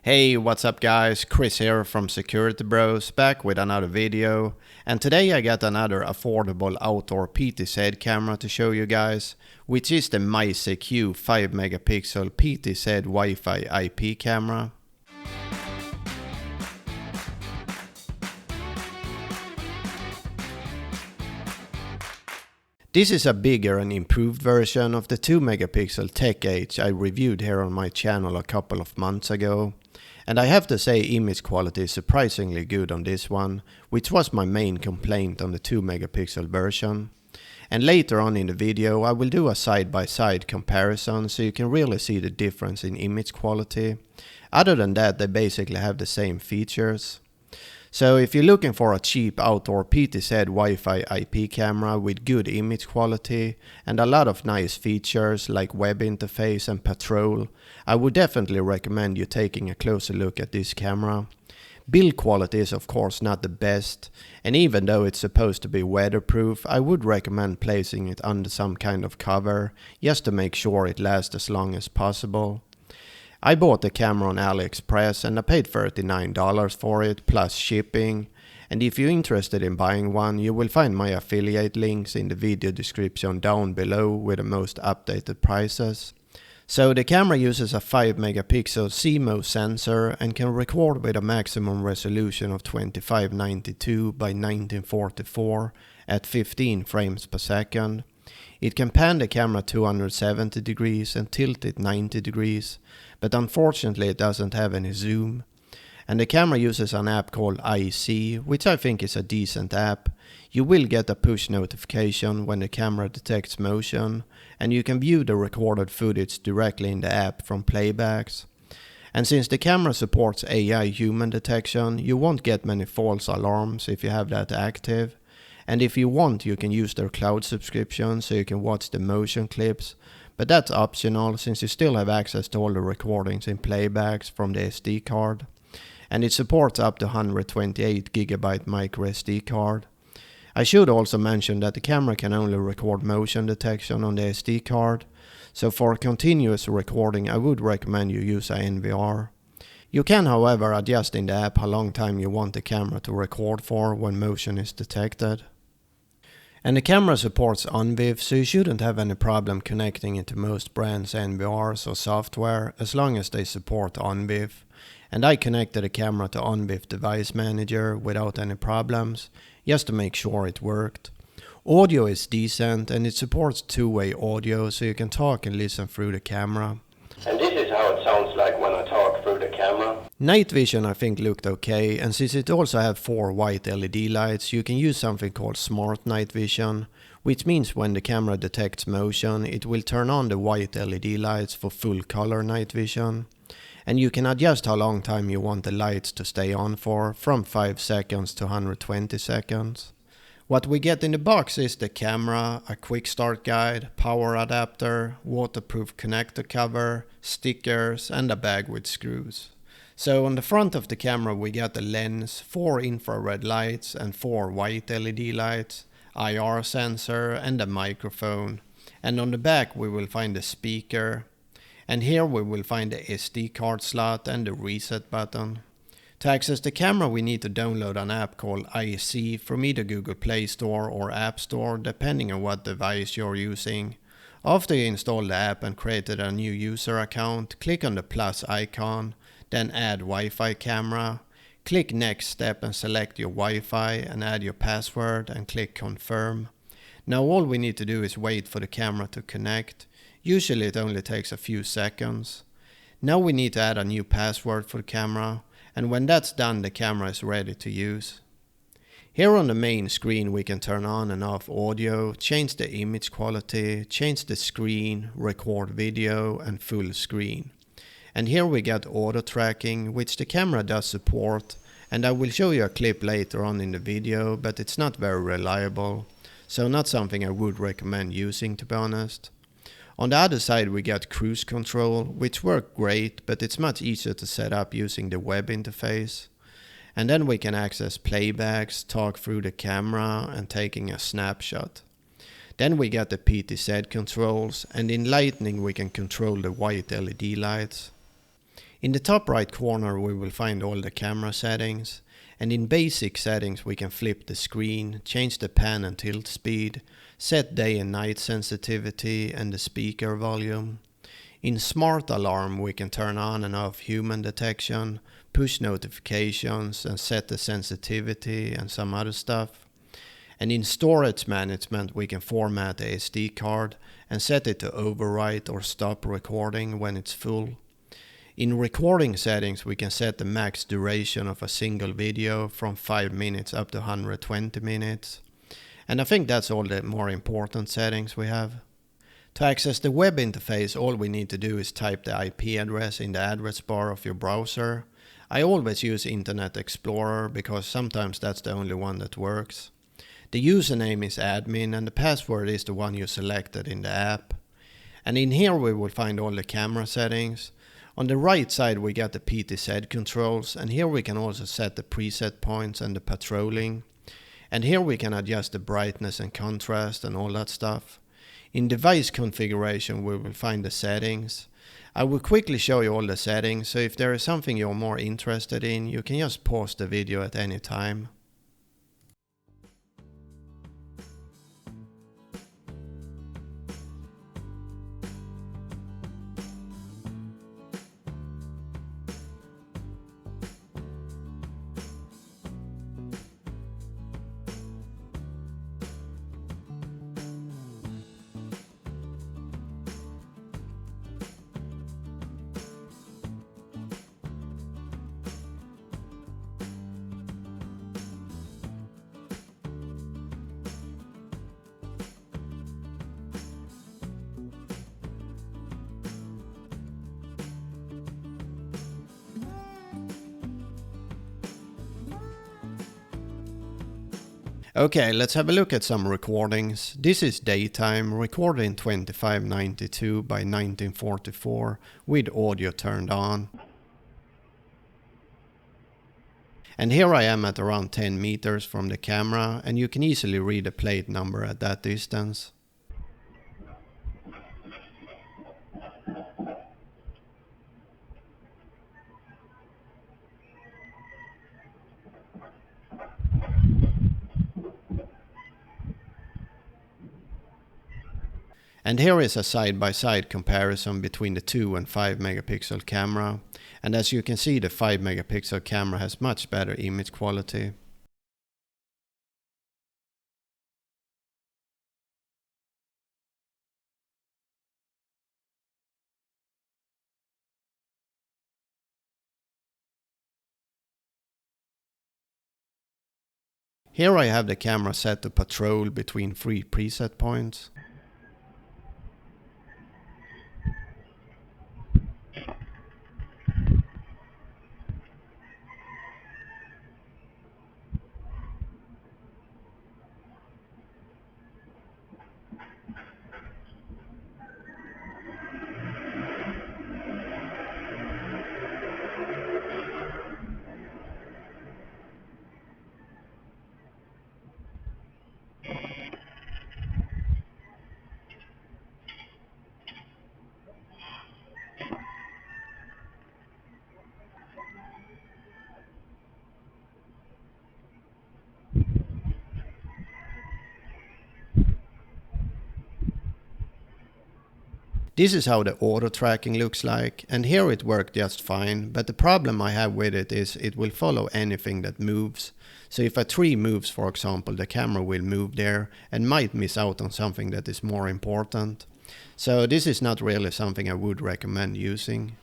Hey, what's up guys? Chris here from securitybros, back with another video. And today I got another affordable outdoor PTZ camera to show you guys, which is the Misecu 5 megapixel PTZ Wi-Fi IP camera. This is a bigger and improved version of the 2 megapixel Tech H I reviewed here on my channel a couple of months ago. And I have to say image quality is surprisingly good on this one, which was my main complaint on the 2 megapixel version. And later on in the video I will do a side-by-side comparison so you can really see the difference in image quality. Other than that, they basically have the same features. So if you're looking for a cheap outdoor PTZ Wi-Fi IP camera with good image quality and a lot of nice features like web interface and patrol, I would definitely recommend you taking a closer look at this camera. Build quality is of course not the best, and even though it's supposed to be weatherproof, I would recommend placing it under some kind of cover just to make sure it lasts as long as possible. I bought the camera on AliExpress and I paid $39 for it plus shipping, and if you're interested in buying one, you will find my affiliate links in the video description down below with the most updated prices. So the camera uses a 5 megapixel CMOS sensor and can record with a maximum resolution of 2592 by 1944 at 15 frames per second. It can pan the camera 270 degrees and tilt it 90 degrees, but unfortunately it doesn't have any zoom. And the camera uses an app called iCSee, which I think is a decent app. You will get a push notification when the camera detects motion, and you can view the recorded footage directly in the app from playbacks. And since the camera supports AI human detection, you won't get many false alarms if you have that active. And if you want, you can use their cloud subscription so you can watch the motion clips, but that's optional since you still have access to all the recordings in playbacks from the SD card. And it supports up to 128GB micro SD card. I should also mention that the camera can only record motion detection on the SD card, so for continuous recording I would recommend you use an NVR. You can however adjust in the app how long time you want the camera to record for when motion is detected. And the camera supports ONVIF, so you shouldn't have any problem connecting it to most brands' NVRs or software as long as they support ONVIF. And I connected the camera to ONVIF Device Manager without any problems, just to make sure it worked. Audio is decent and it supports two-way audio, so you can talk and listen through the camera. And this is how it sounds like when I talk through the camera. Night vision I think looked okay, and since it also have 4 white LED lights, you can use something called smart night vision, which means when the camera detects motion, it will turn on the white LED lights for full color night vision. And you can adjust how long time you want the lights to stay on for, from 5 seconds to 120 seconds. What we get in the box is the camera, a quick start guide, power adapter, waterproof connector cover, stickers and a bag with screws. So on the front of the camera we got the lens, 4 infrared lights and 4 white LED lights, IR sensor and a microphone. And on the back we will find the speaker. And here we will find the SD card slot and the reset button. To access the camera we need to download an app called iCSee from either Google Play Store or App Store depending on what device you're using. After you install the app and created a new user account, click on the plus icon, then add Wi-Fi camera. Click next step and select your Wi-Fi and add your password and click confirm. Now all we need to do is wait for the camera to connect. Usually it only takes a few seconds. Now we need to add a new password for the camera. And when that's done, the camera is ready to use. Here on the main screen we can turn on and off audio, change the image quality, change the screen, record video and full screen. And here we got auto tracking, which the camera does support, and I will show you a clip later on in the video, but it's not very reliable, so not something I would recommend using, to be honest. On the other side we got cruise control, which worked great, but it's much easier to set up using the web interface. And then we can access playbacks, talk through the camera and taking a snapshot. Then we got the PTZ controls, and in lighting we can control the white LED lights. In the top right corner we will find all the camera settings, and in basic settings we can flip the screen, change the pan and tilt speed, set day and night sensitivity and the speaker volume. In smart alarm we can turn on and off human detection, push notifications and set the sensitivity and some other stuff. And in storage management we can format the SD card and set it to overwrite or stop recording when it's full. In recording settings we can set the max duration of a single video from 5 minutes up to 120 minutes. And I think that's all the more important settings we have. To access the web interface, all we need to do is type the IP address in the address bar of your browser. I always use Internet Explorer because sometimes that's the only one that works. The username is admin and the password is the one you selected in the app. And in here we will find all the camera settings. On the right side we got the PTZ controls, and here we can also set the preset points and the patrolling. And here we can adjust the brightness and contrast and all that stuff. In device configuration we will find the settings. I will quickly show you all the settings, so if there is something you're more interested in, you can just pause the video at any time. Okay, let's have a look at some recordings. This is daytime, recorded in 2592 by 1944 with audio turned on. And here I am at around 10 meters from the camera, and you can easily read the plate number at that distance. And here is a side-by-side comparison between the 2 and 5 megapixel camera. And as you can see, the 5 megapixel camera has much better image quality. Here I have the camera set to patrol between 3 preset points. This is how the auto tracking looks like, and here it worked just fine, but the problem I have with it is it will follow anything that moves. So if a tree moves, for example, the camera will move there and might miss out on something that is more important. So this is not really something I would recommend using.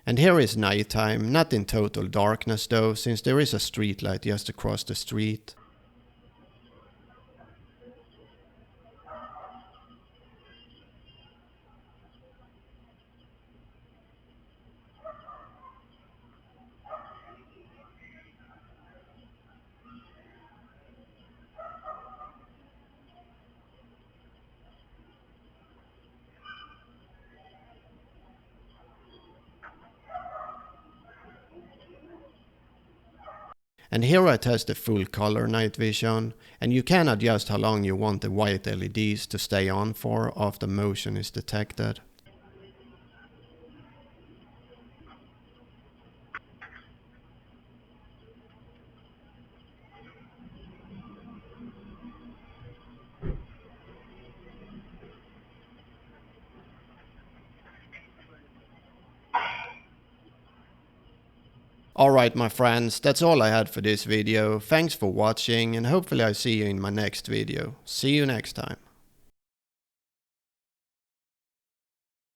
And here is nighttime, not in total darkness though, since there is a street light just across the street. And here I test the full color night vision, and you can adjust how long you want the white LEDs to stay on for after motion is detected. Alright my friends, that's all I had for this video. Thanks for watching and hopefully I see you in my next video. See you next time.